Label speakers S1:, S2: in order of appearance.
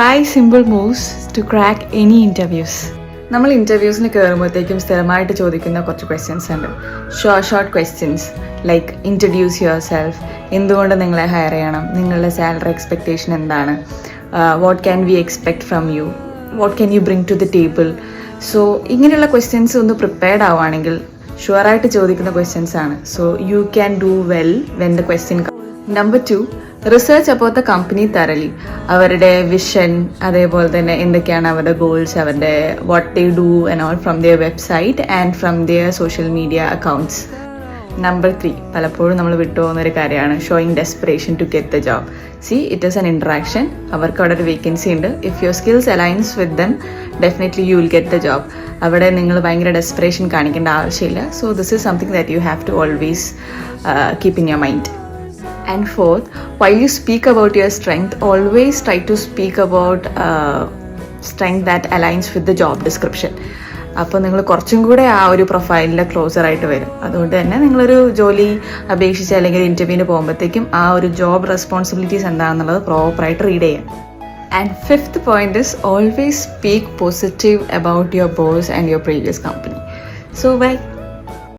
S1: 5 simple moves to crack any interviews. നമ്മൾ ഇൻ്റർവ്യൂസിന് കയറുമ്പോഴത്തേക്കും സ്ഥിരമായിട്ട് ചോദിക്കുന്ന കുറച്ച് ക്വസ്റ്റ്യൻസ് ഉണ്ട്. Short questions like introduce yourself, എന്തുകൊണ്ട് നിങ്ങളെ ഹയർ ചെയ്യണം, നിങ്ങളുടെ സാലറി എക്സ്പെക്റ്റേഷൻ എന്താണ്, what can we expect from you, what can you bring to the table. So ഇങ്ങനെയുള്ള ക്വസ്റ്റ്യൻസ് ഒന്ന് പ്രിപ്പയർഡ് ആവുകയാണെങ്കിൽ ഷുവറായിട്ട് ചോദിക്കുന്ന ക്വസ്റ്റ്യൻസ് ആണ്. So you can do well when the question. Number 2, research about the company thoroughly. അവരുടെ vision, അതേപോലെ തന്നെ എന്തൊക്കെയാണ് അവരുടെ ഗോൾസ്, അവരുടെ what they do and all from their website and from their social media accounts. Number 3, പലപ്പോഴും നമ്മൾ വിട്ടുപോകുന്നൊരു കാര്യമാണ് showing desperation to get the job. See it is an interaction. അവർക്ക് അവിടെ ഒരു വേക്കൻസി ഉണ്ട്. If your skills aligns with them, definitely you will get the job. അവിടെ നിങ്ങൾ ഭയങ്കര ഡെസ്പിറേഷൻ കാണിക്കേണ്ട ആവശ്യമില്ല. So this is something that you have to always keep in your mind. And fourth, while you speak about your strength, always try to speak about strength that aligns with the job description. അപ്പോൾ നിങ്ങൾ കുറച്ചും കൂടെ ആ ഒരു പ്രൊഫൈലിൻ്റെ closer ആയിട്ട് വരും. അതുകൊണ്ട് തന്നെ നിങ്ങളൊരു ജോലി അപേക്ഷിച്ച് അല്ലെങ്കിൽ ഇൻ്റർവ്യൂവിന് പോകുമ്പോഴത്തേക്കും ആ ഒരു ജോബ് റെസ്പോൺസിബിലിറ്റീസ് എന്താണെന്നുള്ളത് പ്രോപ്പറായിട്ട് റീഡ് ചെയ്യാം. And fifth point is always speak positive about your boss and your previous company. So bye.